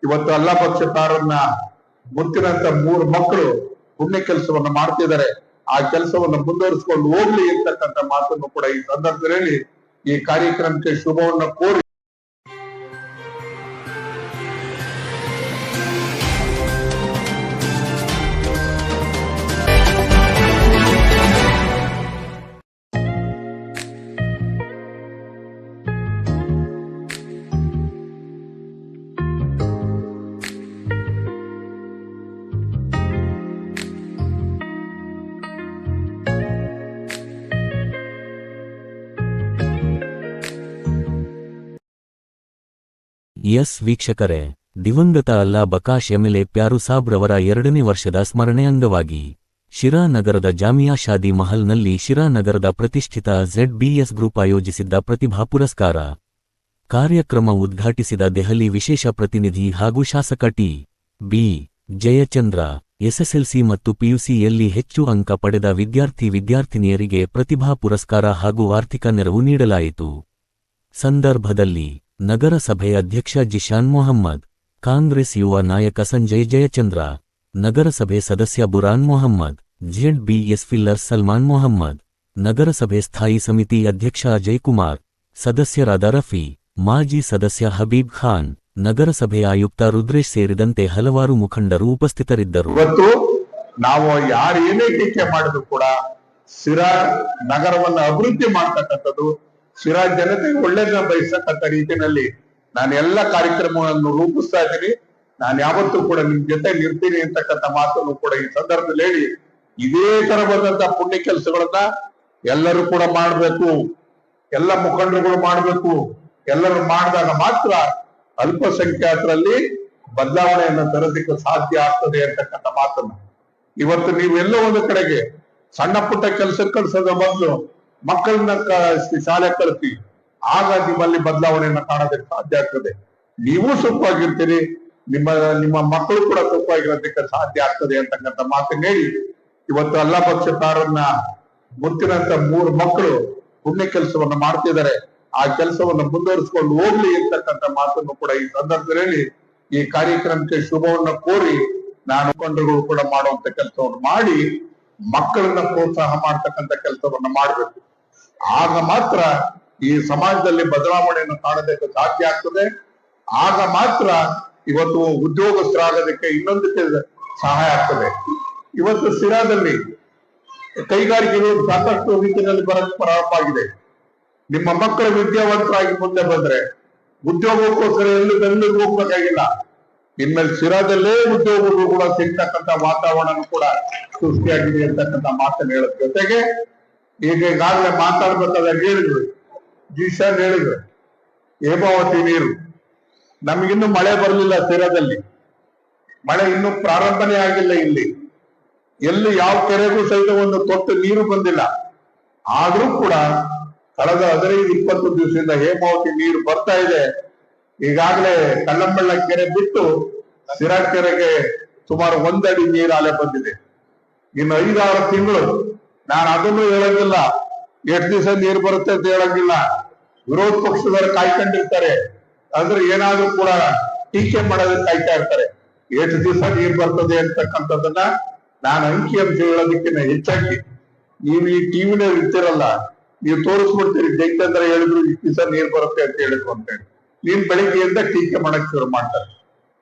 ಇವತ್ತು ಅಲ್ಲಾ ಪಕ್ಷಕಾರನ್ನ ಮುತ್ತಿನಂತ 3 ಮಕ್ಕಳು ಪುಣ್ಯ ಕೆಲಸವನ್ನ ಮಾಡ್ತಿದ್ದಾರೆ. ಆ ಕೆಲಸವನ್ನು ಮುಂದುವರಿಸಿಕೊಂಡು ಹೋಗ್ಲಿ ಇರ್ತಕ್ಕಂಥ ಮಾತನ್ನು ಕೂಡ ಈ ಸಂದರ್ಭದಲ್ಲಿ ಈ ಕಾರ್ಯಕ್ರಮಕ್ಕೆ ಶುಭವನ್ನ ಕೋರಿ ಎಸ್ ವೀಕ್ಷಕರೇ, ದಿವಂಗತ ಅಲ್ಲಾ ಬಕಾಶ್ ಎಂಎಲ್ಎ ಪ್ಯಾರು ಸಾಬ್ ರವರ 2ನೇ ವರ್ಷದ ಸ್ಮರಣೆ ಅಂಗವಾಗಿ ಶಿರಾ ನಗರದ ಜಾಮಿಯಾ ಶಾದಿ ಮಹಲ್ನಲ್ಲಿ ಶಿರಾ ನಗರದ ಪ್ರತಿಷ್ಠಿತ ZBS ಗ್ರೂಪ್ ಆಯೋಜಿಸಿದ್ದ ಪ್ರತಿಭಾ ಪುರಸ್ಕಾರ ಕಾರ್ಯಕ್ರಮ ಉದ್ಘಾಟಿಸಿದ ದೆಹಲಿ ವಿಶೇಷ ಪ್ರತಿನಿಧಿ ಹಾಗೂ ಶಾಸಕ ಟಿ.ಬಿ. ಜಯಚಂದ್ರ, SSLC ಮತ್ತು PUCಯಲ್ಲಿ ಹೆಚ್ಚು ಅಂಕ ಪಡೆದ ವಿದ್ಯಾರ್ಥಿನಿಯರಿಗೆ ಪ್ರತಿಭಾ ಪುರಸ್ಕಾರ ಹಾಗೂ ಆರ್ಥಿಕ ನೆರವು ನೀಡಲಾಯಿತು. ಸಂದರ್ಭದಲ್ಲಿ ನಗರಸಭೆ ಅಧ್ಯಕ್ಷ ಜಿಶಾನ್ ಮೊಹಮ್ಮದ್, ಕಾಂಗ್ರೆಸ್ ಯುವ ನಾಯಕ ಸಂಜಯ್ ಜಯಚಂದ್ರ, ನಗರಸಭೆ ಸದಸ್ಯ boron Mohammed, ZBS filler Salman Mohammed, ನಗರಸಭೆ ಸ್ಥಾಯಿ ಸಮಿತಿ ಅಧ್ಯಕ್ಷ ಅಜಯ್ ಕುಮಾರ್, ಸದಸ್ಯರಾದ ರಫಿ, ಮಾಜಿ ಸದಸ್ಯ ಹಬೀಬ್ ಖಾನ್, ನಗರಸಭೆ ಆಯುಕ್ತ ರುದ್ರೇಶ್ ಸೇರಿದಂತೆ ಹಲವಾರು ಮುಖಂಡರು ಉಪಸ್ಥಿತರಿದ್ದರು. ಇವತ್ತು ನಾವು ಯಾರು ಏನೇ ಟೀಕೆ ಮಾಡಿದ್ರು ಕೂಡ ಶಿರಾ ನಗರವನ್ನ ಅಭಿವೃದ್ಧಿ ಮಾಡ್ತಕ್ಕಂಥದ್ದು, ಶಿರಾ ಜನತೆಗೆ ಒಳ್ಳೆಯದನ್ನ ಬಯಸತಕ್ಕಂಥ ರೀತಿಯಲ್ಲಿ ನಾನು ಎಲ್ಲ ಕಾರ್ಯಕ್ರಮಗಳನ್ನು ರೂಪಿಸ್ತಾ ಇದ್ದೀನಿ. ನಾನು ಯಾವತ್ತೂ ಕೂಡ ನಿಮ್ ಜೊತೆ ನಿಲ್ತೀನಿ ಅಂತಕ್ಕಂಥ ಮಾತನ್ನು ಕೂಡ ಈ ಸಂದರ್ಭದಲ್ಲಿ ಹೇಳಿ, ಇದೇ ತರ ಬಂದಂತ ಪುಣ್ಯ ಕೆಲಸಗಳನ್ನ ಎಲ್ಲರೂ ಕೂಡ ಮಾಡ್ಬೇಕು, ಎಲ್ಲ ಮುಖಂಡರುಗಳು ಮಾಡ್ಬೇಕು. ಎಲ್ಲರೂ ಮಾಡಿದಾಗ ಮಾತ್ರ ಅಲ್ಪಸಂಖ್ಯಾತರಲ್ಲಿ ಬದಲಾವಣೆಯನ್ನು ತರೋದಕ್ಕೆ ಸಾಧ್ಯ ಆಗ್ತದೆ ಅಂತಕ್ಕಂಥ ಮಾತನ್ನ ಇವತ್ತು ನೀವೆಲ್ಲೋ ಒಂದು ಕಡೆಗೆ ಸಣ್ಣ ಪುಟ್ಟ ಕೆಲಸಕ್ಕೆ ಕಳಿಸೋದ ಬದಲು ಮಕ್ಕಳನ್ನ ಶಾಲೆ ಕಳಿಸಿ, ಆಗ ನಿಮ್ಮಲ್ಲಿ ಬದಲಾವಣೆಯನ್ನ ಕಾಣೋದಕ್ಕೆ ಸಾಧ್ಯ ಆಗ್ತದೆ. ನೀವು ಸುಖವಾಗಿರ್ತೀರಿ, ನಿಮ್ಮ ಮಕ್ಕಳು ಕೂಡ ಸುಖವಾಗಿರೋದಕ್ಕೆ ಸಾಧ್ಯ ಆಗ್ತದೆ ಅಂತಕ್ಕಂಥ ಮಾತನ್ನ ಹೇಳಿ, ಇವತ್ತು ಅಲ್ಲಾ ಪಕ್ಷಕಾರನ್ನ ಮುತ್ತಿನಂತ 3 ಮಕ್ಕಳು ಪುಣ್ಯ ಕೆಲಸವನ್ನ ಮಾಡ್ತಿದ್ದಾರೆ. ಆ ಕೆಲಸವನ್ನು ಮುಂದುವರಿಸಿಕೊಂಡು ಹೋಗ್ಲಿ ಇರ್ತಕ್ಕಂಥ ಮಾತನ್ನು ಕೂಡ ಈ ಸಂದರ್ಭದಲ್ಲಿ ಈ ಕಾರ್ಯಕ್ರಮಕ್ಕೆ ಶುಭವನ್ನ ಕೋರಿ ನಾನು ಮುಖಂಡರುಗಳು ಕೂಡ ಮಾಡುವಂತ ಕೆಲಸವನ್ನು ಮಾಡಿ ಮಕ್ಕಳನ್ನ ಪ್ರೋತ್ಸಾಹ ಮಾಡ್ತಕ್ಕಂಥ ಕೆಲಸವನ್ನ ಮಾಡ್ಬೇಕು. ಆಗ ಮಾತ್ರ ಈ ಸಮಾಜದಲ್ಲಿ ಬದಲಾವಣೆಯನ್ನು ಕಾಣೋದಕ್ಕೆ ಸಾಧ್ಯ ಆಗ್ತದೆ. ಆಗ ಮಾತ್ರ ಇವತ್ತು ಉದ್ಯೋಗಸ್ಥರಾಗೋದಕ್ಕೆ ಇನ್ನೊಂದಕ್ಕೆ ಸಹಾಯ ಆಗ್ತದೆ. ಇವತ್ತು ಶಿರಾದಲ್ಲಿ ಕೈಗಾರಿಕೆಗಳು ಸಾಕಷ್ಟು ರೀತಿಯಲ್ಲಿ ಬರಕ್ ಪ್ರಾರಂಭ ಆಗಿದೆ. ನಿಮ್ಮ ಮಕ್ಕಳು ವಿದ್ಯಾವಂತರಾಗಿ ಮುಂದೆ ಬಂದ್ರೆ ಉದ್ಯೋಗಕ್ಕೋಸ್ಕರ ಎಲ್ಲರಿಗೂ ಹೋಗ್ಬೇಕಾಗಿಲ್ಲ. ಇನ್ಮೇಲೆ ಶಿರಾದಲ್ಲೇ ಉದ್ಯೋಗಗಳು ಕೂಡ ಸಿಗ್ತಕ್ಕಂಥ ವಾತಾವರಣ ಕೂಡ ಸೃಷ್ಟಿಯಾಗಿದೆ ಅಂತಕ್ಕಂಥ ಮಾತನ್ನು ಹೇಳೋದ್ ಜೊತೆಗೆ ಈಗಾಗಲೇ ಮಾತಾಡ್ಬೇಕಾದಾಗ ಹೇಳಿದ್ರು, ಜಿಶಾನ್ ಹೇಳಿದ್ರು, ಹೇಮಾವತಿ ನೀರು ನಮಗಿನ್ನೂ ಮಳೆ ಬರಲಿಲ್ಲ. ಶಿರಾದಲ್ಲಿ ಮಳೆ ಇನ್ನೂ ಪ್ರಾರಂಭನೇ ಆಗಿಲ್ಲ. ಇಲ್ಲಿ ಎಲ್ಲಿ ಯಾವ ಕೆರೆಗೂ ಸಹಿತ ಒಂದು ತೊಟ್ಟು ನೀರು ಬಂದಿಲ್ಲ. ಆದ್ರೂ ಕೂಡ ಕಳೆದ 15-20 ದಿವಸದಿಂದ ಹೇಮಾವತಿ ನೀರು ಬರ್ತಾ ಇದೆ. ಈಗಾಗಲೇ ಕಲ್ಲಂಬಳ್ಳ ಕೆರೆ ಬಿಟ್ಟು ಶಿರಾ ಕೆರೆಗೆ ಸುಮಾರು 1 ಅಡಿ ನೀರು ಅಲೆ ಬಂದಿದೆ. ಇನ್ನು 5-6 ತಿಂಗಳು ನಾನು ಅದನ್ನು ಹೇಳಂಗಿಲ್ಲ, ಎಷ್ಟು ದಿವಸ ನೀರು ಬರುತ್ತೆ ಅಂತ ಹೇಳಂಗಿಲ್ಲ. ವಿರೋಧ ಪಕ್ಷದವರು ಕಾಯ್ಕೊಂಡಿರ್ತಾರೆ, ಅಂದ್ರೆ ಏನಾದ್ರೂ ಕೂಡ ಟೀಕೆ ಮಾಡೋದಕ್ಕೆ ಕಾಯ್ತಾ ಇರ್ತಾರೆ. ಎಷ್ಟು ದಿವಸ ನೀರು ಬರ್ತದೆ ಅಂತಕ್ಕಂಥದ್ದನ್ನ ನಾನು ಅಂಕಿ-ಅಂಶ ಹೇಳೋದಕ್ಕಿಂತ ಹೆಚ್ಚಾಗಿ ನೀವು ಈ ಟಿವಿನಲ್ಲಿ ಇರ್ತಿರಲ್ಲ, ನೀವು ತೋರಿಸ್ಬಿಡ್ತೀರಿ. ಜೈತಂದ್ರ ಹೇಳಿದ್ರು ಇಷ್ಟು ದಿವಸ ನೀರು ಬರುತ್ತೆ ಅಂತ ಹೇಳಿದ್ರು ಅಂತ ಹೇಳಿ, ನೀನ್ ಬೆಳಿಗ್ಗೆಯಿಂದ ಟೀಕೆ ಮಾಡಕ್ ಶುರು ಮಾಡ್ತಾರೆ.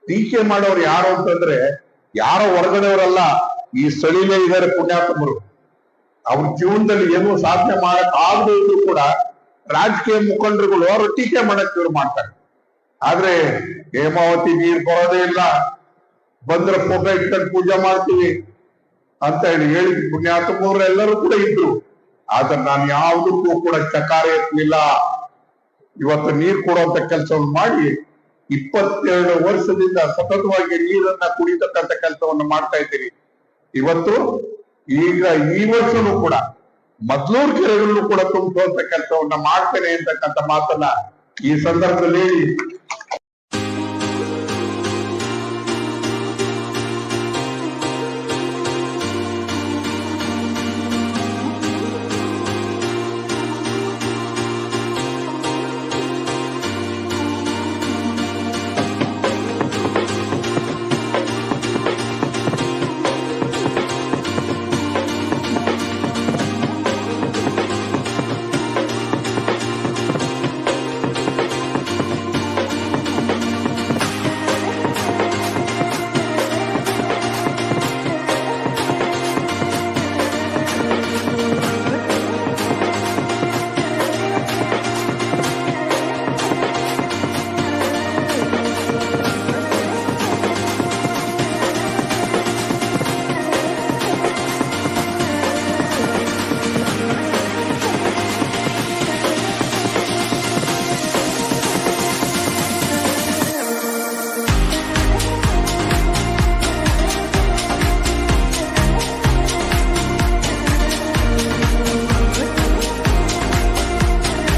ಟೀಕೆ ಮಾಡೋರು ಯಾರು ಅಂತಂದ್ರೆ ಯಾರೋ ಹೊರಗಡೆಯವರಲ್ಲ, ಈ ಸ್ಥಳೀಯೇ ಇದ್ದಾರೆ ಪುಣ್ಯಾತ್ಮರು. ಅವ್ರ ಜೀವನದಲ್ಲಿ ಏನೂ ಸಾಧನೆ ಮಾಡಕ್ ಆಗದೇ ಇದ್ರು ಕೂಡ ರಾಜಕೀಯ ಮುಖಂಡರುಗಳು ಅವರು ಟೀಕೆ ಮಾಡಕ್ ಶುರು ಮಾಡ್ತಾರೆ. ಆದ್ರೆ ಹೇಮಾವತಿ ನೀರ್ ಬರೋದೇ ಇಲ್ಲ, ಬಂದ್ರೆ ಫೋಟೋ ಇಟ್ಕೊಂಡು ಪೂಜೆ ಮಾಡ್ತೀವಿ ಅಂತ ಹೇಳಿ ಪುಣ್ಯಾತ್ಮರು ಎಲ್ಲರೂ ಕೂಡ ಇದ್ರು. ಆದ್ರೆ ನಾನು ಯಾವುದಕ್ಕೂ ಕೂಡ ಚಕಾರ ಎತ್ತಲಿಲ್ಲ. ಇವತ್ತು ನೀರು ಕೊಡುವಂತ ಕೆಲಸವನ್ನು ಮಾಡಿ 22 ವರ್ಷದಿಂದ ಸತತವಾಗಿ ನೀರನ್ನ ಕುಡಿತಕ್ಕಂಥ ಕೆಲಸವನ್ನು ಮಾಡ್ತಾ ಇದ್ದೀನಿ. ಇವತ್ತು ಈಗ ಈ ವರ್ಷನೂ ಕೂಡ ಮದ್ಲೂರು ಕೆರೆಗಳನ್ನು ಕೂಡ ತುಂಬುವಂತ ಕೆಲಸವನ್ನ ಮಾಡ್ತೇನೆ ಅಂತಕ್ಕಂಥ ಮಾತನ್ನ ಈ ಸಂದರ್ಭದಲ್ಲಿ